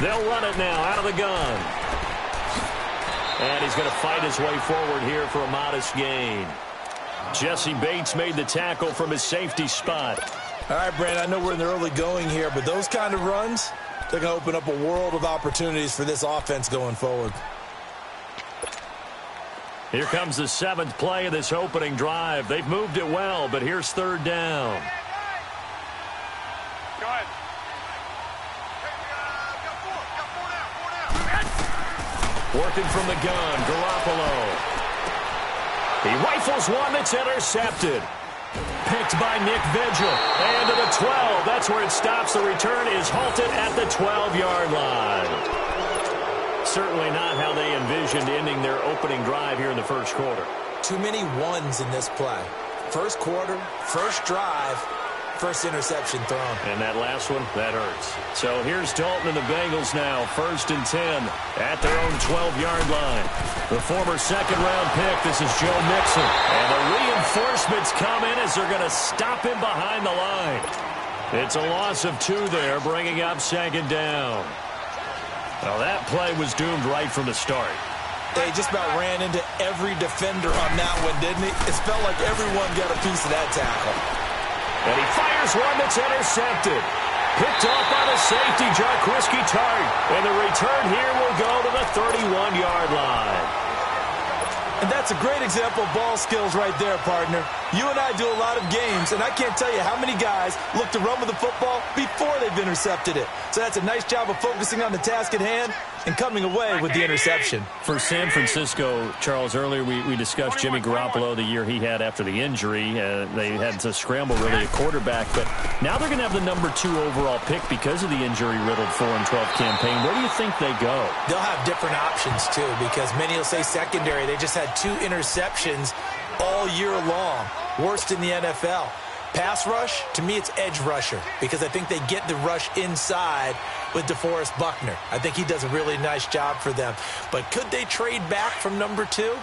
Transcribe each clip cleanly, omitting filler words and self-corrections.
They'll run it now out of the gun. And he's going to fight his way forward here for a modest gain. Jesse Bates made the tackle from his safety spot. All right, Brandon, I know we're in the early going here, but those kind of runs, they're going to open up a world of opportunities for this offense going forward. Here comes the 7th play of this opening drive. They've moved it well, but here's 3rd down. Go ahead. Working from the gun, Garoppolo. He rifles one that's intercepted. Picked by Nick Vigil. And to the 12. That's where it stops. The return is halted at the 12-yard line. Certainly not how they envisioned ending their opening drive here in the first quarter. Too many ones in this play. First quarter, first drive, first interception thrown. And that last one, that hurts. So here's Dalton and the Bengals now, 1st and 10 at their own 12-yard line. The former second-round pick, this is Joe Mixon. And the reinforcements come in as they're going to stop him behind the line. It's a loss of 2 there, bringing up 2nd down. Well, that play was doomed right from the start. They just about ran into every defender on that one, didn't he? It felt like everyone got a piece of that tackle. And he fires one that's intercepted. Picked off by the safety, Jarquiski Tart. And the return here will go to the 31-yard line. And that's a great example of ball skills right there, partner. You and I do a lot of games, and I can't tell you how many guys look to run with the football before they've intercepted it. So that's a nice job of focusing on the task at hand and coming away with the interception. For San Francisco, Charles, earlier we discussed Jimmy Garoppolo, the year he had after the injury. They had to scramble really at quarterback, but now they're going to have the number 2 overall pick because of the injury-riddled 4-12 campaign. Where do you think they go? They'll have different options, too, because many will say secondary. They just had 2 interceptions all year long. Worst in the NFL. Pass rush, to me, it's edge rusher because I think they get the rush inside with DeForest Buckner. I think he does a really nice job for them. But could they trade back from number 2?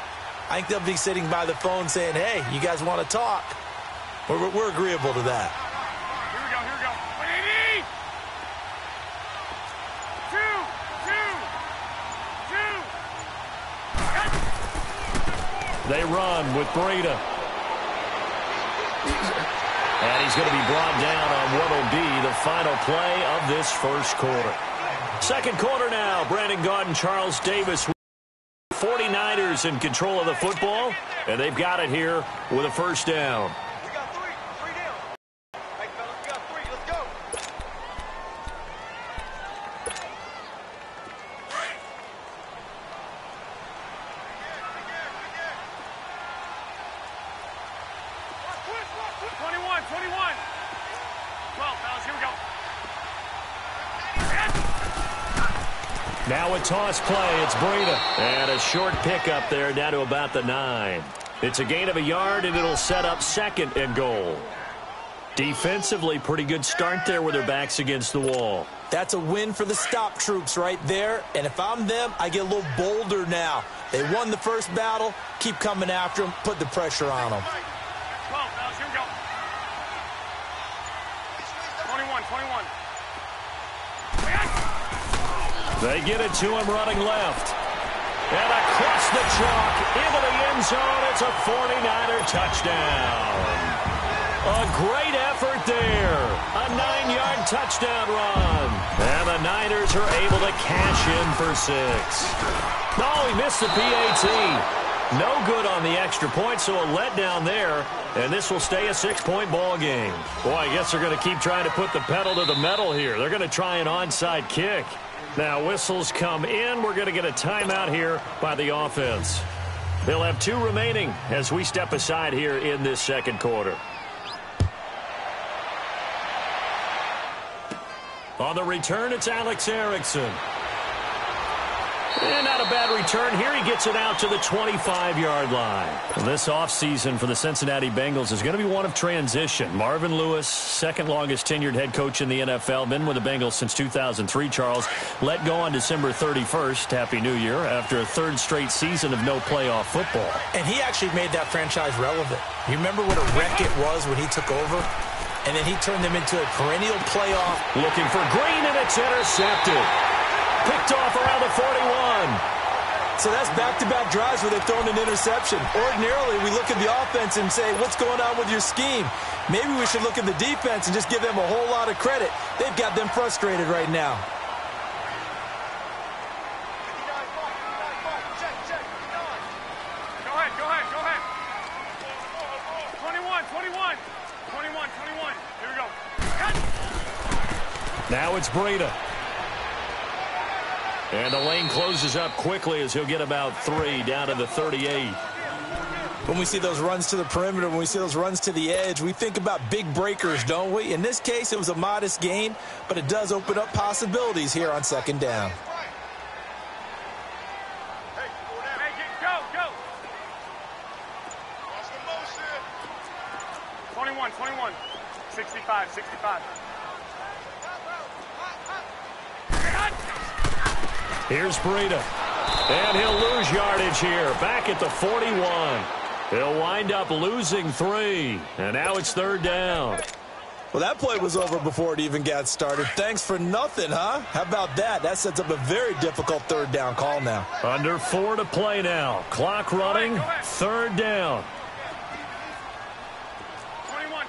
I think they'll be sitting by the phone saying, hey, you guys want to talk? We're agreeable to that. Here we go, here we go. 180! 2! They run with Breida. And he's going to be brought down on what will be the final play of this first quarter. Second quarter now. Brandon Gaudin, Charles Davis. 49ers in control of the football. And they've got it here with a first down. We got 3. 3 down. Hey, fellas, we got 3. Let's go. Watch, 21. 12, fellas, here we go. Now a toss play. It's Breida. And a short pickup there down to about the 9. It's a gain of a yard, and it'll set up 2nd and goal. Defensively, pretty good start there with their backs against the wall. That's a win for the stop troops right there. And if I'm them, I get a little bolder now. They won the first battle. Keep coming after them. Put the pressure on them. 12, fellas, here we go. 21. They get it to him running left. And across the chalk into the end zone. It's a 49er touchdown. A great effort there. A 9-yard touchdown run. And the Niners are able to cash in for 6. No, he missed the PAT. No good on the extra point, so a letdown there. And this will stay a 6-point ball game. Boy, I guess they're going to keep trying to put the pedal to the metal here. They're going to try an onside kick. Now whistles come in. We're going to get a timeout here by the offense. They'll have 2 remaining as we step aside here in this second quarter. On the return, it's Alex Erickson. And not a bad return here. He gets it out to the 25-yard line. And this offseason for the Cincinnati Bengals is going to be one of transition. Marvin Lewis, second longest tenured head coach in the NFL, been with the Bengals since 2003, Charles. Let go on December 31st. Happy New Year. After a 3rd straight season of no playoff football. And he actually made that franchise relevant. You remember what a wreck it was when he took over? And then he turned them into a perennial playoff. Looking for Green, and it's intercepted. Picked off around the 41. So that's back-to-back drives where they've thrown an interception. Ordinarily, we look at the offense and say, what's going on with your scheme? Maybe we should look at the defense and just give them a whole lot of credit. They've got them frustrated right now. Go ahead. 21. Here we go. Now it's Breida. And the lane closes up quickly as he'll get about 3 down to the 38. When we see those runs to the perimeter, when we see those runs to the edge, we think about big breakers, don't we? In this case, it was a modest gain, but it does open up possibilities here on second down. Hey, go. Watch the motion. 21. 65. Here's Breida. And he'll lose yardage here. Back at the 41. He'll wind up losing 3. And now it's third down. Well, that play was over before it even got started. Thanks for nothing, huh? How about that? That sets up a very difficult third down call now. Under 4 to play now. Clock running. Third down. 21.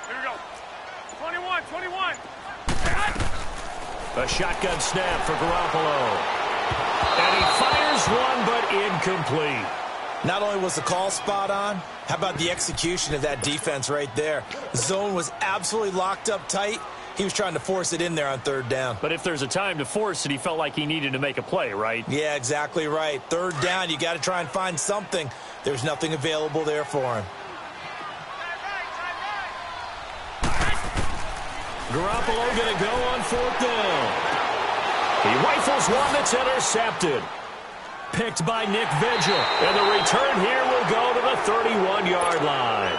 Here we go. 21. A shotgun snap for Garoppolo. And he fires one, but incomplete. Not only was the call spot on, how about the execution of that defense right there? The zone was absolutely locked up tight. He was trying to force it in there on third down. But if there's a time to force it, he felt like he needed to make a play, right? Yeah, exactly right. Third down, you got to try and find something. There's nothing available there for him. Garoppolo going to go on fourth down. He rifles one that's intercepted. Picked by Nick Vigil. And the return here will go to the 31-yard line.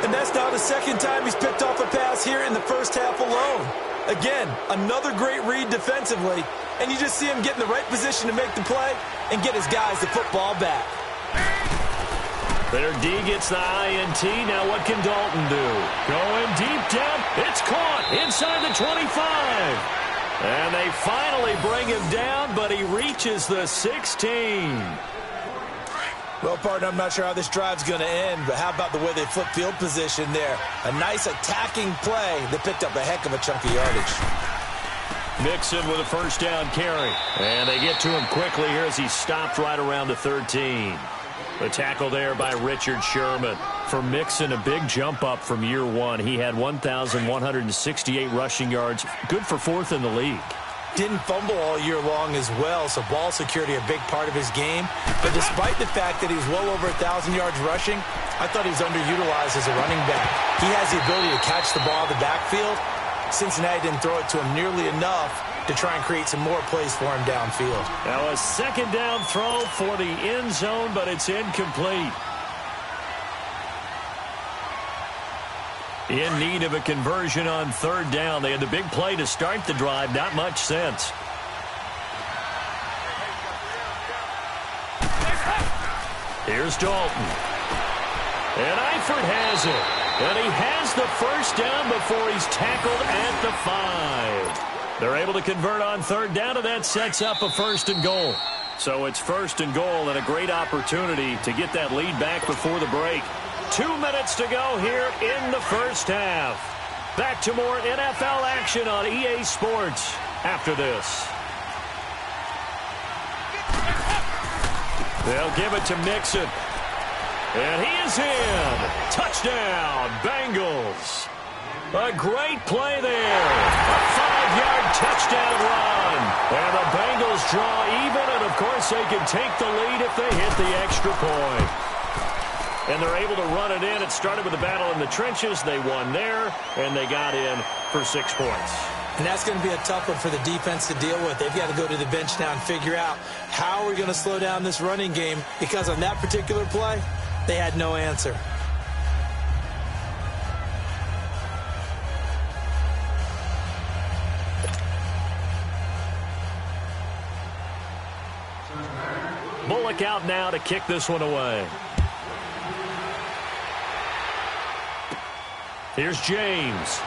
And that's now the second time he's picked off a pass here in the first half alone. Again, another great read defensively. And you just see him get in the right position to make the play and get his guys the football back. Their D gets the INT. Now what can Dalton do? Going deep down. It's caught inside the 25. And they finally bring him down, but he reaches the 16. Well, partner, I'm not sure how this drive's going to end, but how about the way they flip field position there? A nice attacking play that picked up a heck of a chunk of yardage. Mixon with a first down carry. And they get to him quickly here as he's stopped right around the 13. The tackle there by Richard Sherman. For Mixon, a big jump up from year one. He had 1,168 rushing yards. Good for fourth in the league. Didn't fumble all year long as well, so ball security a big part of his game. But despite the fact that he's well over 1,000 yards rushing, I thought he was underutilized as a running back. He has the ability to catch the ball in the backfield. Cincinnati didn't throw it to him nearly enough to try and create some more plays for him downfield. Now a second down throw for the end zone, but it's incomplete. In need of a conversion on third down. They had the big play to start the drive. Not much sense. Here's Dalton. And Eifert has it. And he has the first down before he's tackled at the 5. They're able to convert on third down, and that sets up a first and goal. So it's first and goal and a great opportunity to get that lead back before the break. 2 minutes to go here in the first half. Back to more NFL action on EA Sports after this. They'll give it to Mixon. And he is in. Touchdown, Bengals. A great play there. A 5-yard touchdown run. And the Bengals draw even, and of course they can take the lead if they hit the extra point. And they're able to run it in. It started with a battle in the trenches. They won there, and they got in for 6 points. And that's going to be a tough one for the defense to deal with. They've got to go to the bench now and figure out how we're going to slow down this running game, because on that particular play, they had no answer. Bullock out now to kick this one away. Here's James.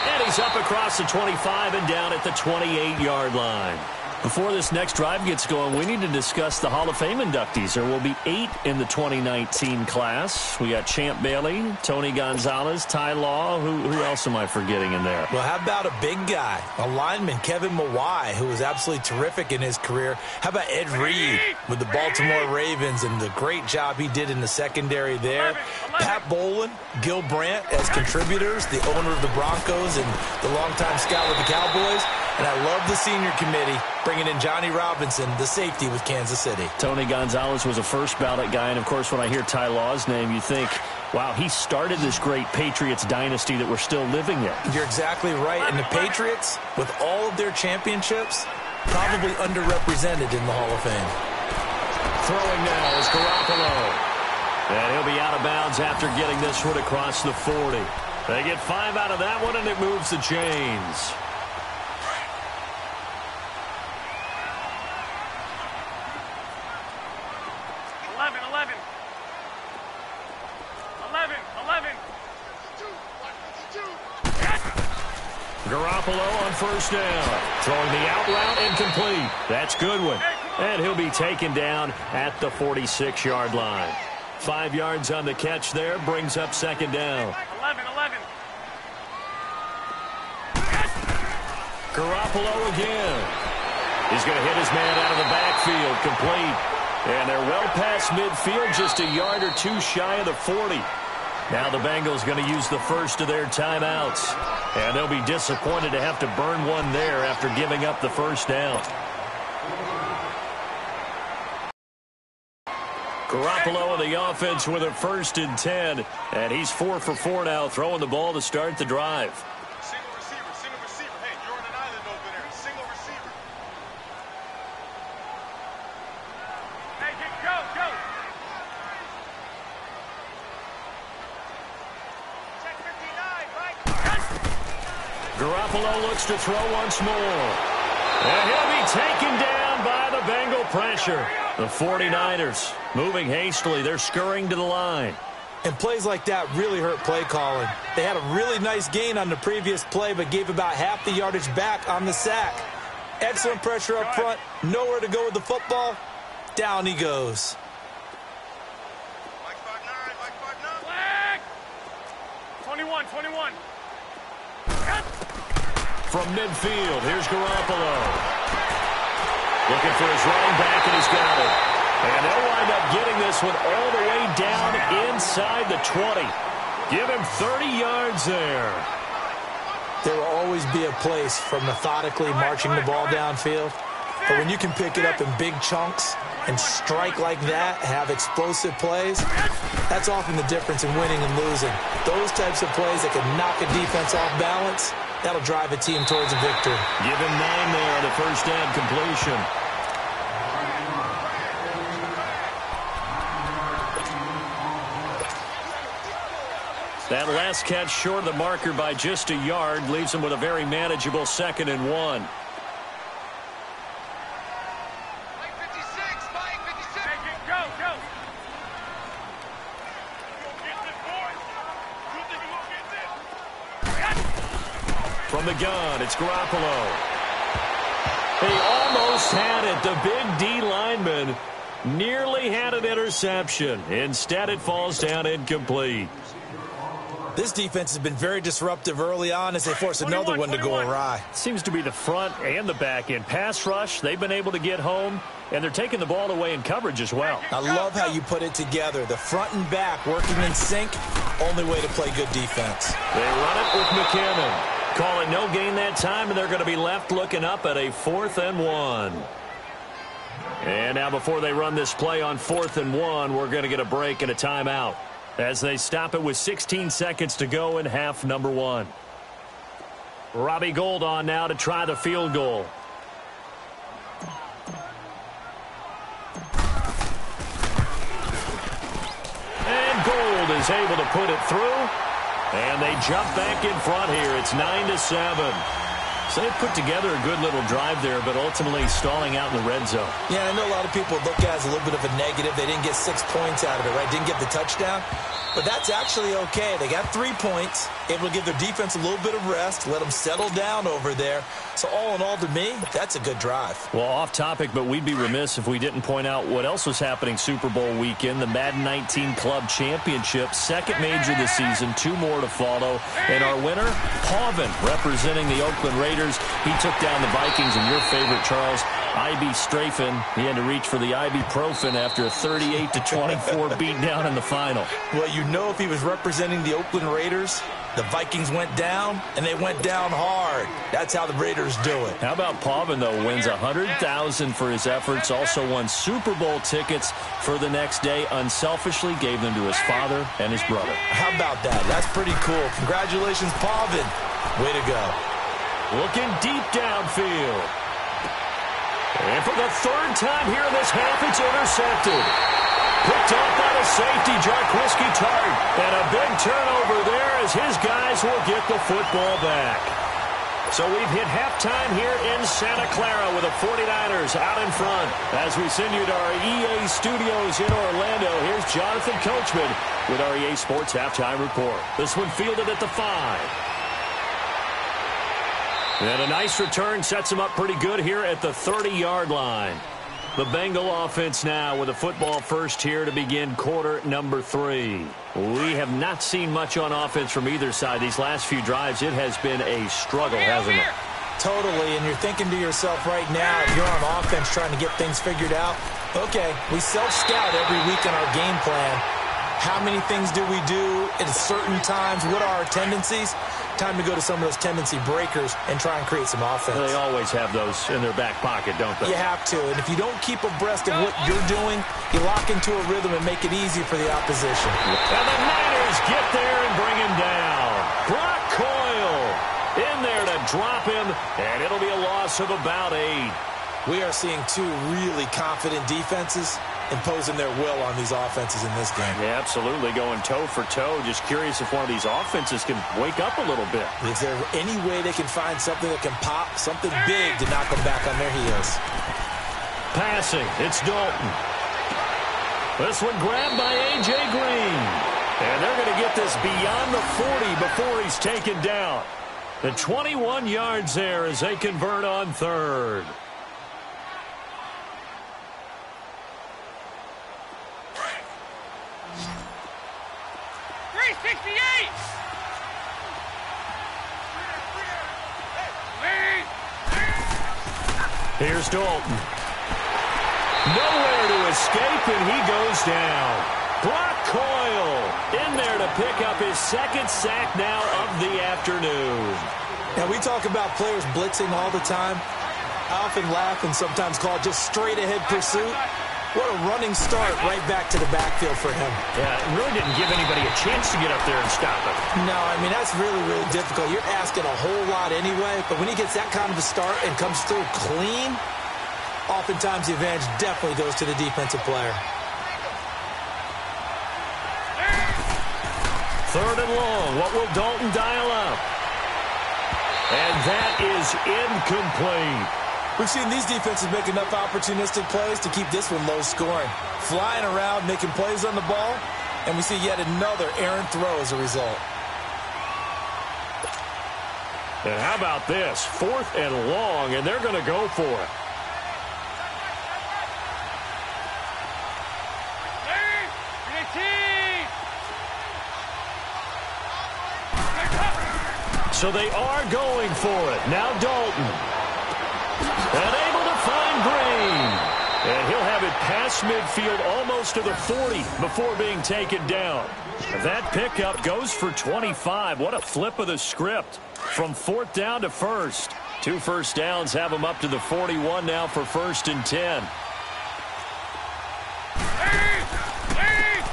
And he He's up across the 25 and down at the 28-yard line. Before this next drive gets going, we need to discuss the Hall of Fame inductees. There will be 8 in the 2019 class. We got Champ Bailey, Tony Gonzalez, Ty Law. Who else am I forgetting in there? Well, how about a big guy, a lineman, Kevin Mawai, who was absolutely terrific in his career. How about Ed Reed with the Baltimore Ravens and the great job he did in the secondary there. Pat Bowlen, Gil Brandt as contributors, the owner of the Broncos and the longtime scout with the Cowboys. And I love the senior committee bringing in Johnny Robinson, the safety with Kansas City. Tony Gonzalez was a first ballot guy. And, of course, when I hear Ty Law's name, you think, wow, he started this great Patriots dynasty that we're still living in. You're exactly right. And the Patriots, with all of their championships, probably underrepresented in the Hall of Fame. Throwing now is Garoppolo. And he'll be out of bounds after getting this one across the 40. They get 5 out of that one, and it moves the chains. Garoppolo on first down. Throwing the out route incomplete. That's Goodwin. And he'll be taken down at the 46-yard line. 5 yards on the catch there. Brings up second down. 11. Garoppolo again. He's going to hit his man out of the backfield. Complete. And they're well past midfield. Just a yard or two shy of the 40. Now the Bengals going to use the first of their timeouts. And they'll be disappointed to have to burn one there after giving up the first down. Garoppolo in the offense with a 1st and 10. And he's 4 for 4 now, throwing the ball to start the drive. Single receiver. Hey, you're on an island over there. Single receiver. Hey, go. Check 59, Mike. Garoppolo looks to throw once more. And he'll be taken down by the Bengal pressure. The 49ers moving hastily. They're scurrying to the line. And plays like that really hurt play calling. They had a really nice gain on the previous play, but gave about half the yardage back on the sack. Excellent pressure up front. Nowhere to go with the football. Down he goes. Mike 5'9". Flag! 21. From midfield, here's Garoppolo. Looking for his running back, and he's got it. And they'll wind up getting this one all the way down inside the 20. Give him 30 yards there. There will always be a place for methodically marching the ball downfield. But when you can pick it up in big chunks and strike like that, have explosive plays, that's often the difference in winning and losing. Those types of plays that can knock a defense off balance, that'll drive a team towards a victory. Give him 9 there on the first down completion. That last catch short of the marker by just a yard leaves him with a very manageable 2nd and 1. Mike 56. Hey, go. From the gun, it's Garoppolo. He almost had it. The big D lineman nearly had an interception. Instead, it falls down incomplete. This defense has been very disruptive early on as they force another one to go awry. Seems to be the front and the back end. Pass rush, they've been able to get home, and they're taking the ball away in coverage as well. I love how you put it together. The front and back working in sync, only way to play good defense. They run it with McKinnon. Calling no gain that time, and they're going to be left looking up at a 4th and 1. And now before they run this play on 4th and 1, we're going to get a break and a timeout as they stop it with 16 seconds to go in half number 1. Robbie Gould on now to try the field goal. And Gould is able to put it through. And they jump back in front here. It's 9-7. So they put together a good little drive there, but ultimately stalling out in the red zone. Yeah, I know a lot of people look at it as a little bit of a negative. They didn't get 6 points out of it, right? Didn't get the touchdown. But that's actually okay. They got 3 points, able to give their defense a little bit of rest, let them settle down over there. So all in all, to me, that's a good drive. Well, off topic, but we'd be remiss if we didn't point out what else was happening Super Bowl weekend. The Madden 19 Club Championship, second major this season, 2 more to follow. And our winner, Pauvin, representing the Oakland Raiders. He took down the Vikings, and your favorite, Charles, IB Strafen. He had to reach for the ibuprofen after a 38-24 beatdown in the final. Well, you know, if he was representing the Oakland Raiders, the Vikings went down, and they went down hard. That's how the Raiders do it. How about Pauvin, though? Wins $100,000 for his efforts. Also won Super Bowl tickets for the next day. Unselfishly gave them to his father and his brother. How about that? That's pretty cool. Congratulations, Pauvin. Way to go. Looking deep downfield. And for the 3rd time here in this half, it's intercepted. Picked off by the safety, Jarquiski Tart. And a big turnover there as his guys will get the football back. So we've hit halftime here in Santa Clara with the 49ers out in front. As we send you to our EA studios in Orlando, here's Jonathan Coachman with our EA Sports Halftime Report. This one fielded at the 5. And a nice return sets him up pretty good here at the 30-yard line. The Bengal offense now with a football first here to begin quarter number 3. We have not seen much on offense from either side. These last few drives, it has been a struggle, hasn't it? Totally, and you're thinking to yourself right now, if you're on offense trying to get things figured out, okay, we self-scout every week in our game plan. How many things do we do at certain times? What are our tendencies? Time to go to some of those tendency breakers and try and create some offense. They always have those in their back pocket, don't they? You have to, and if you don't keep abreast of what you're doing, you lock into a rhythm and make it easy for the opposition. And the Niners get there and bring him down. Brock Coyle in there to drop him, and it'll be a loss of about 8. We are seeing 2 really confident defenses imposing their will on these offenses in this game. Yeah, absolutely, going toe for toe. Just curious if one of these offenses can wake up a little bit. Is there any way they can find something that can pop, something big to knock them back on their heels? Passing, it's Dalton. This one grabbed by A.J. Green. And they're going to get this beyond the 40 before he's taken down. The 21 yards there as they convert on 3rd. Here's Dalton. Nowhere to escape, and he goes down. Brock Coyle in there to pick up his 2nd sack now of the afternoon. Now, we talk about players blitzing all the time. I often laugh and sometimes call it just straight-ahead pursuit. What a running start right back to the backfield for him. Yeah, it really didn't give anybody a chance to get up there and stop him. No, I mean, that's really, really difficult. You're asking a whole lot anyway, but when he gets that kind of a start and comes through clean, oftentimes the advantage definitely goes to the defensive player. 3rd and long. What will Dalton dial up? And that is incomplete. We've seen these defenses make enough opportunistic plays to keep this one low scoring. Flying around, making plays on the ball, and we see yet another errant throw as a result. And how about this? 4th and long, and they're going to go for it. So they are going for it. Now Dalton. And able to find Green. And he'll have it past midfield almost to the 40 before being taken down. That pickup goes for 25. What a flip of the script. From 4th down to 1st. 2 first downs have him up to the 41 now for 1st and 10.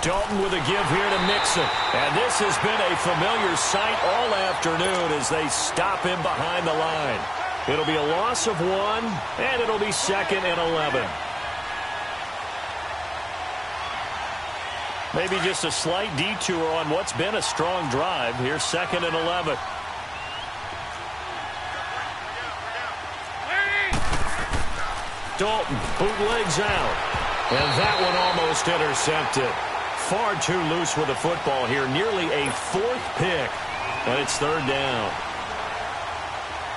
Dalton with a give here to Mixon. And this has been a familiar sight all afternoon as they stop him behind the line. It'll be a loss of 1, and it'll be 2nd and 11. Maybe just a slight detour on what's been a strong drive. Here's 2nd and 11. Dalton bootlegs out. And that one almost intercepted. Far too loose with the football here. Nearly a fourth pick. And it's third down.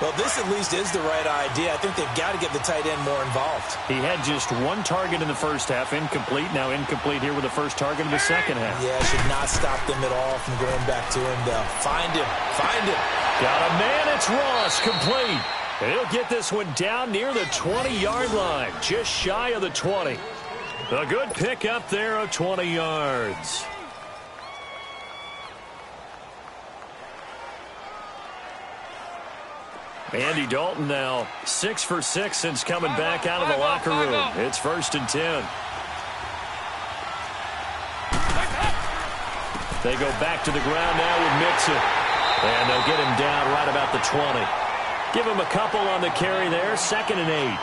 Well, this at least is the right idea. I think they've got to get the tight end more involved. He had just one target in the first half, incomplete. Now incomplete here with the first target of the second half. Yeah, should not stop them at all from going back to him, though. Find him. Find him. Got a man. It's Ross. Complete. And he'll get this one down near the 20-yard line, just shy of the 20. A good pick up there of 20 yards. Andy Dalton now 6 for 6 since coming back out of the locker room. It's 1st and 10. They go back to the ground now with Mixon. And they'll get him down right about the 20. Give him a couple on the carry there. 2nd and 8.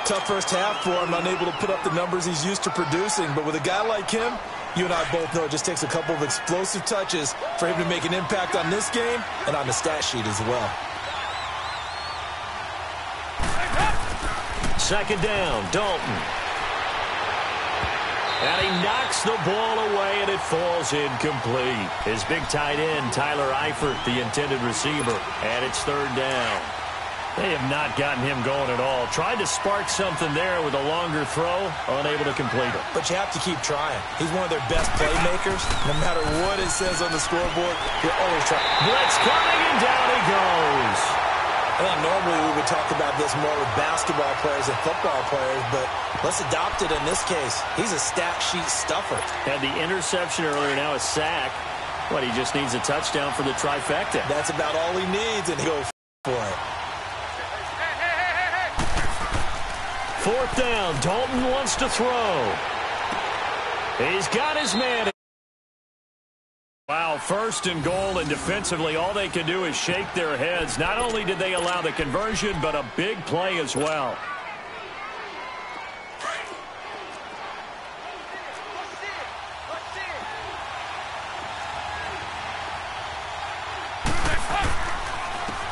Tough first half for him, unable to put up the numbers he's used to producing. But with a guy like him, you and I both know it just takes a couple of explosive touches for him to make an impact on this game and on the stat sheet as well. 2nd down, Dalton. And he knocks the ball away, and it falls incomplete. His big tight end, Tyler Eifert, the intended receiver. And it's 3rd down. They have not gotten him going at all. Tried to spark something there with a longer throw, unable to complete it. But you have to keep trying. He's one of their best playmakers. No matter what it says on the scoreboard, he'll always try. Blitz coming, and down he goes. I think normally we would talk about this more with basketball players and football players, but let's adopt it in this case. He's a stat sheet stuffer. Had the interception earlier, now a sack. What, he just needs a touchdown for the trifecta. That's about all he needs, and he'll go for it. 4th down, Dalton wants to throw. He's got his man. Wow, 1st and goal, and defensively all they can do is shake their heads. Not only did they allow the conversion, but a big play as well.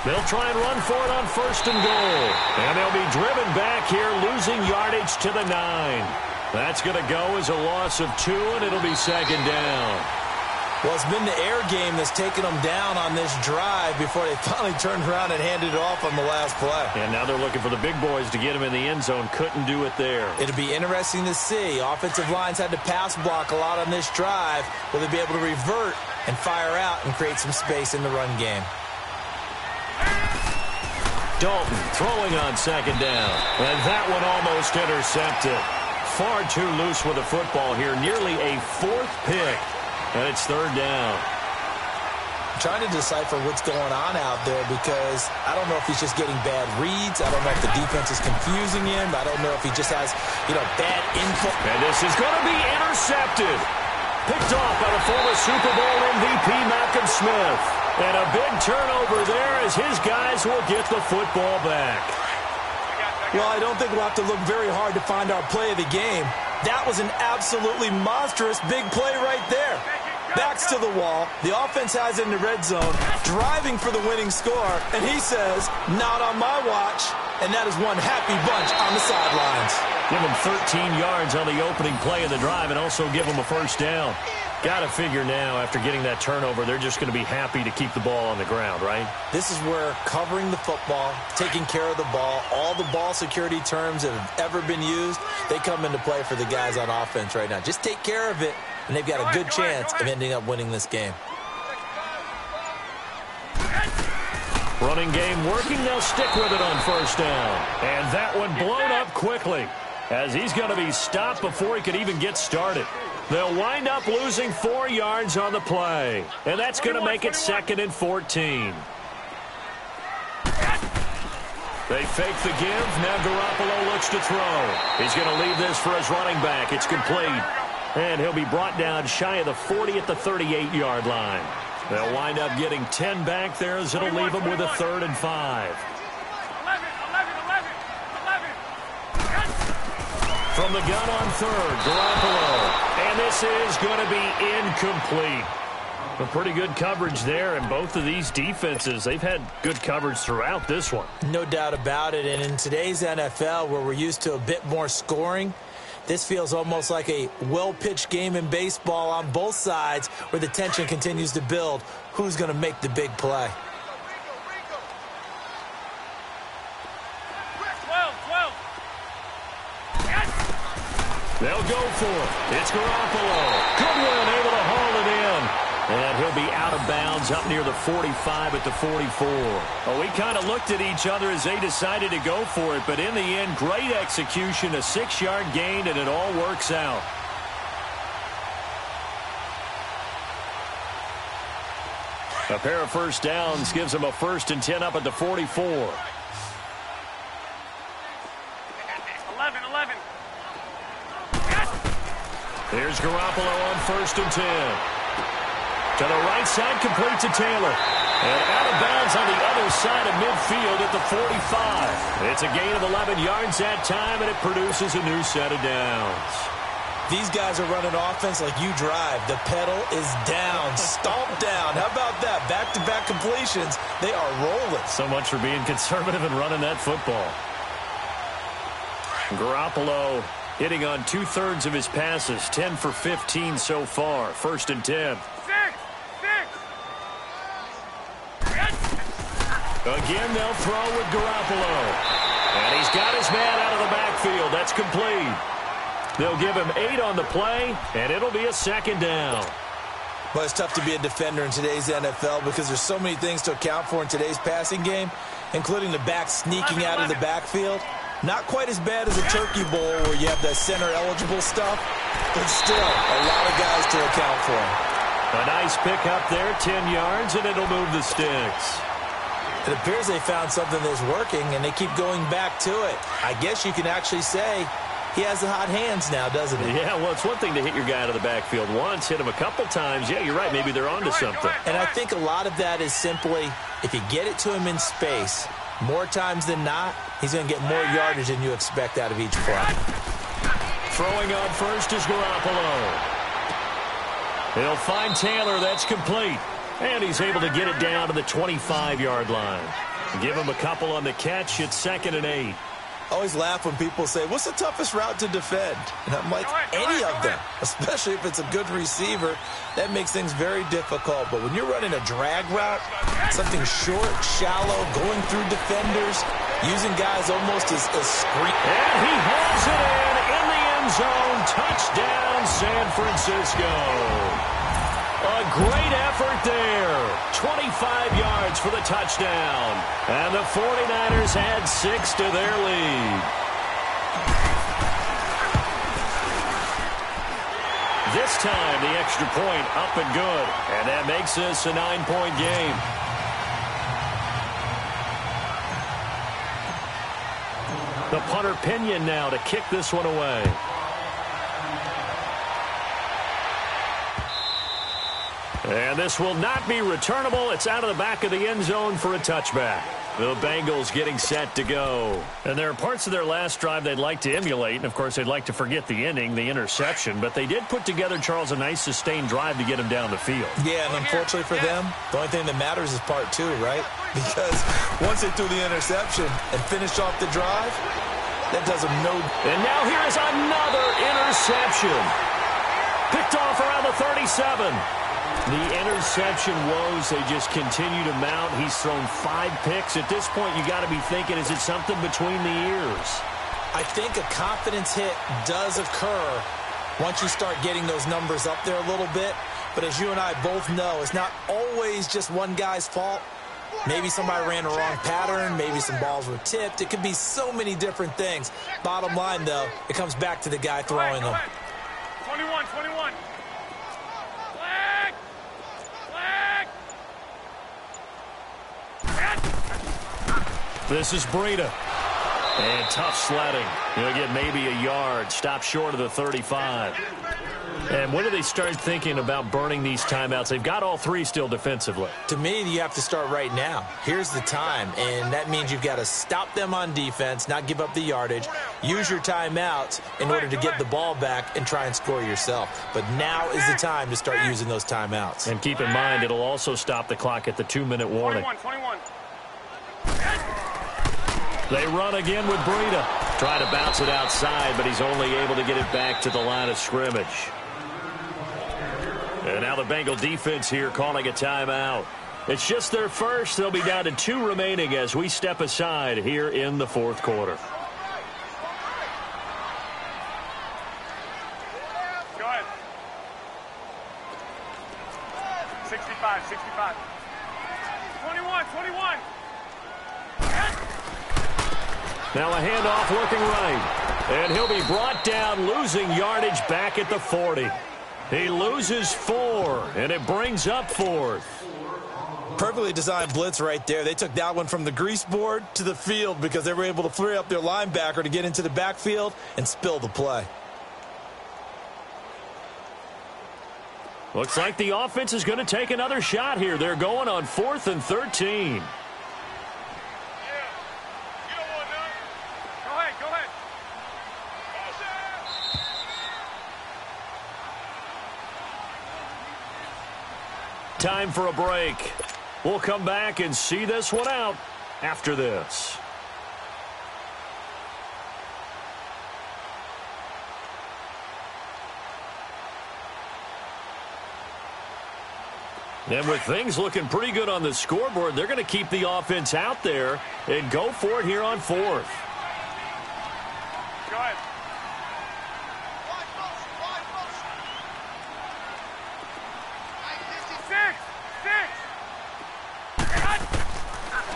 They'll try and run for it on 1st and goal. And they'll be driven back here, losing yardage to the 9. That's going to go as a loss of 2, and it'll be 2nd down. Well, it's been the air game that's taken them down on this drive before they finally turned around and handed it off on the last play. And now they're looking for the big boys to get him in the end zone. Couldn't do it there. It'll be interesting to see. Offensive lines had to pass block a lot on this drive. Will they be able to revert and fire out and create some space in the run game? Dalton throwing on 2nd down. And that one almost intercepted. Far too loose with the football here. Nearly a 4th pick. And it's 3rd down. I'm trying to decipher what's going on out there because I don't know if he's just getting bad reads. I don't know if the defense is confusing him. I don't know if he just has, bad input. And this is going to be intercepted. Picked off by the former Super Bowl MVP Malcolm Smith. And a big turnover there as his guys will get the football back. Well, I don't think we'll have to look very hard to find our play of the game. That was an absolutely monstrous big play right there. Backs to the wall. The offense has it in the red zone, driving for the winning score. And he says, not on my watch. And that is one happy bunch on the sidelines. Give him 13 yards on the opening play of the drive and also give him a 1st down. Got to figure now, after getting that turnover, they're just going to be happy to keep the ball on the ground, right? This is where covering the football, taking care of the ball, all the ball security terms that have ever been used, they come into play for the guys on offense right now. Just take care of it, and they've got a good chance of ending up winning this game. Running game working. They'll stick with it on 1st down. And that one blown up quickly as he's going to be stopped before he could even get started. They'll wind up losing 4 yards on the play. And that's going to make it 2nd and 14. They fake the give. Now Garoppolo looks to throw. He's going to leave this for his running back. It's complete. And he'll be brought down shy of the 40 at the 38-yard line. They'll wind up getting 10 back there as it'll leave them with a 3rd and 5. From the gun on 3rd, Garoppolo. And this is going to be incomplete. A pretty good coverage there, and both of these defenses, they've had good coverage throughout this one. No doubt about it, and in today's NFL, where we're used to a bit more scoring, this feels almost like a well-pitched game in baseball on both sides where the tension continues to build. Who's going to make the big play? 12. They'll go for it. It's Garoppolo. Goodwin able to haul it in. And he'll be out of bounds up near the 45 at the 44. Well, we kind of looked at each other as they decided to go for it, but in the end, great execution, a 6-yard gain, and it all works out. A pair of first downs gives them a 1st and 10 up at the 44. 11. Here's Garoppolo on 1st and 10. To the right side, complete to Taylor. And out of bounds on the other side of midfield at the 45. It's a gain of 11 yards that time, and it produces a new set of downs. These guys are running offense like you drive. The pedal is down, stomp down. How about that? Back-to-back completions. They are rolling. So much for being conservative and running that football. Garoppolo hitting on 2/3 of his passes, 10 for 15 so far. 1st and 10. Again, they'll throw with Garoppolo. And he's got his man out of the backfield. That's complete. They'll give him 8 on the play, and it'll be a 2nd down. Well, it's tough to be a defender in today's NFL because there's so many things to account for in today's passing game, including the back sneaking out of the backfield. Not quite as bad as a turkey bowl where you have the center-eligible stuff, but still a lot of guys to account for. A nice pickup there, 10 yards, and it'll move the sticks. It appears they found something that's working, and they keep going back to it. I guess you can actually say he has the hot hands now, doesn't he? Yeah, well, it's one thing to hit your guy out of the backfield once, hit him a couple times. Yeah, you're right. Maybe they're onto something. And I think a lot of that is simply if you get it to him in space, more times than not, he's going to get more yardage than you expect out of each play. Throwing on first is Garoppolo. He'll find Taylor. That's complete. And he's able to get it down to the 25-yard line. Give him a couple on the catch. It's 2nd and 8. I always laugh when people say, what's the toughest route to defend? And I'm like, any of them, especially if it's a good receiver. That makes things very difficult. But when you're running a drag route, something short, shallow, going through defenders, using guys almost as screen. And he hauls it in the end zone. Touchdown, San Francisco. A great effort there. 25 yards for the touchdown. And the 49ers add 6 to their lead. This time, the extra point up and good. And that makes this a 9-point game. The punter Pinion now to kick this one away. And this will not be returnable. It's out of the back of the end zone for a touchback. The Bengals getting set to go. And there are parts of their last drive they'd like to emulate. And, of course, they'd like to forget the inning, the interception. But they did put together, Charles, a nice sustained drive to get him down the field. Yeah, and unfortunately for them, the only thing that matters is part 2, right? Because once they threw the interception and finished off the drive, that does them no. And now here is another interception. Picked off around the 37. The interception woes, they just continue to mount. He's thrown 5 picks. At this point, you got to be thinking, is it something between the ears? I think a confidence hit does occur once you start getting those numbers up there a little bit. But as you and I both know, it's not always just one guy's fault. Maybe somebody ran a wrong pattern. Maybe some balls were tipped. It could be so many different things. Bottom line, though, it comes back to the guy throwing them. 21. This is Breida. And tough sledding. He'll get maybe a yard. Stop short of the 35. And when do they start thinking about burning these timeouts? They've got all three still defensively. To me, you have to start right now. Here's the time, and that means you've got to stop them on defense, not give up the yardage, use your timeouts in order to get the ball back and try and score yourself. But now is the time to start using those timeouts. And keep in mind, it'll also stop the clock at the 2-minute warning. 21. They run again with Breida. Try to bounce it outside, but he's only able to get it back to the line of scrimmage. And now the Bengal defense here calling a timeout. It's just their first. They'll be down to 2 remaining as we step aside here in the fourth quarter. Go ahead. 65. 21. Now a handoff looking right. And he'll be brought down, losing yardage back at the 40. He loses 4, and it brings up 4th. Perfectly designed blitz right there. They took that one from the grease board to the field because they were able to free up their linebacker to get into the backfield and spill the play. Looks like the offense is going to take another shot here. They're going on 4th and 13. Time for a break. We'll come back and see this one out after this. And with things looking pretty good on the scoreboard, they're going to keep the offense out there and go for it here on 4th. Go ahead.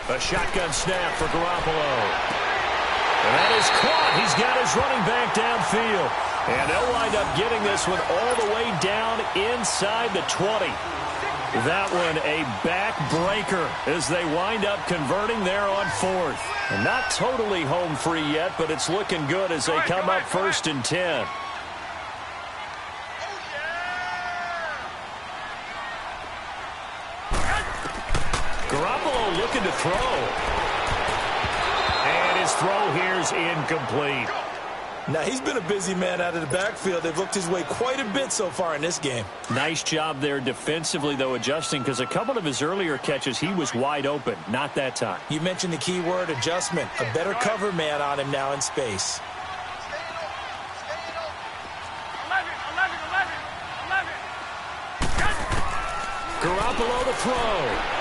A shotgun snap for Garoppolo. And that is caught. He's got his running back downfield. And they'll wind up getting this one all the way down inside the 20. That one a backbreaker as they wind up converting there on 4th. And not totally home free yet, but it's looking good as they come up 1st and 10. Garoppolo looking to throw. And his throw here's incomplete. Now, he's been a busy man out of the backfield. They've looked his way quite a bit so far in this game. Nice job there defensively, though, adjusting, because a couple of his earlier catches, he was wide open. Not that time. You mentioned the key word, adjustment. A better cover man on him now in space. 11. Garoppolo to throw.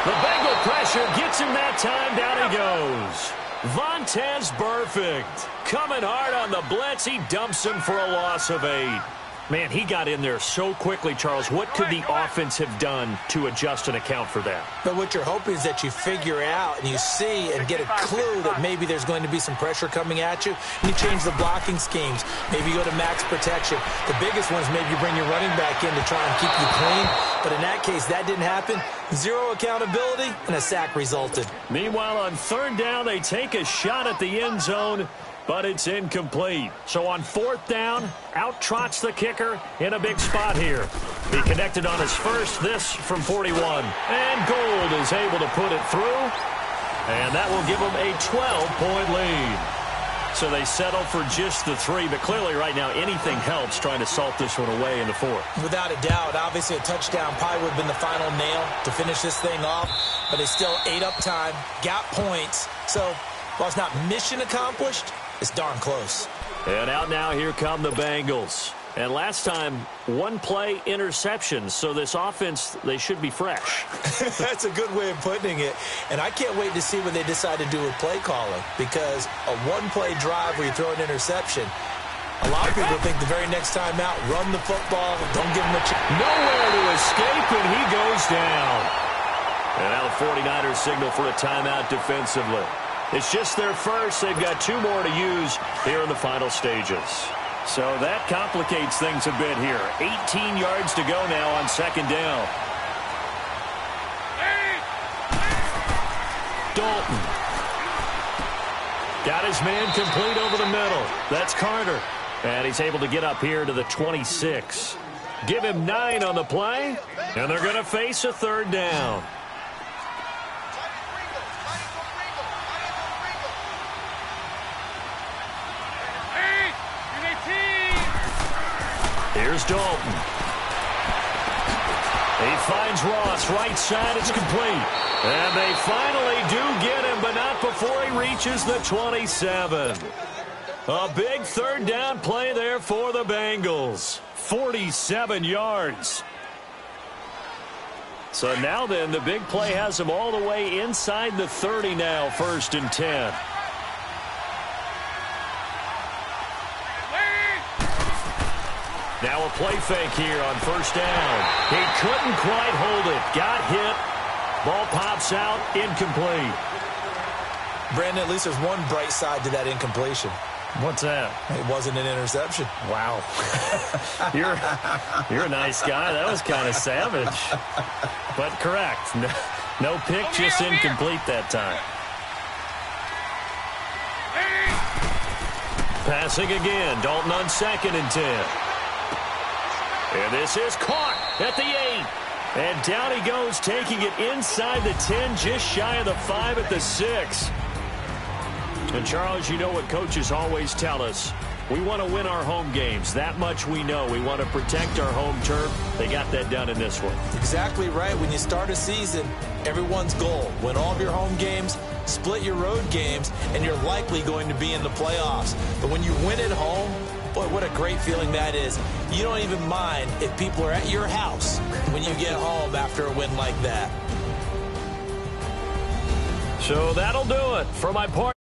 The Bengal pressure gets him that time. Down he goes. Vontaze Burfict coming hard on the blitz. He dumps him for a loss of 8. Man, he got in there so quickly, Charles. What could the offense have done to adjust and account for that? But what you're hoping is that you figure out and you see and get a clue that maybe there's going to be some pressure coming at you. And you change the blocking schemes. Maybe you go to max protection. The biggest one is maybe you bring your running back in to try and keep you clean. But in that case, that didn't happen. 0 accountability, and a sack resulted. Meanwhile, on 3rd down, they take a shot at the end zone, but it's incomplete. So on 4th down, out trots the kicker in a big spot here. He connected on his first, this from 41. And Gold is able to put it through, and that will give them a 12-point lead. So they settle for just the 3, but clearly right now anything helps trying to salt this one away in the 4th. Without a doubt, obviously a touchdown probably would have been the final nail to finish this thing off, but they still ate up time, got points. So while it's not mission accomplished, it's darn close. And out now, here come the Bengals. And last time, 1-play interception. So this offense, they should be fresh. That's a good way of putting it. And I can't wait to see what they decide to do with play calling, because a 1-play drive where you throw an interception, a lot of people think the very next time out, run the football, don't give them a chance. Nowhere to escape, and he goes down. And now the 49ers signal for a timeout defensively. It's just their first. They've got 2 more to use here in the final stages. So that complicates things a bit here. 18 yards to go now on 2nd down. Dalton got his man complete over the middle. That's Carter. And he's able to get up here to the 26. Give him 9 on the play, and they're going to face a third down. Here's Dalton. He finds Ross, right side, it's complete. And they finally do get him, but not before he reaches the 27. A big third down play there for the Bengals. 47 yards. So now then, the big play has them all the way inside the 30 now, 1st and 10. Now a play fake here on 1st down. He couldn't quite hold it. Got hit. Ball pops out. Incomplete. Brandon, at least there's one bright side to that incompletion. What's that? It wasn't an interception. Wow. You're a nice guy. That was kind of savage. But correct. No pick, just incomplete that time. Passing again. Dalton on 2nd and 10. And this is caught at the 8. And down he goes, taking it inside the 10, just shy of the 5 at the 6. And, Charles, you know what coaches always tell us. We want to win our home games. That much we know. We want to protect our home turf. They got that done in this one. Exactly right. When you start a season, everyone's goal, win all of your home games, split your road games, and you're likely going to be in the playoffs. But when you win at home, boy, what a great feeling that is. You don't even mind if people are at your house when you get home after a win like that. So that'll do it for my part.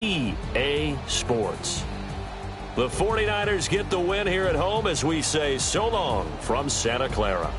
EA Sports. The 49ers get the win here at home as we say so long from Santa Clara.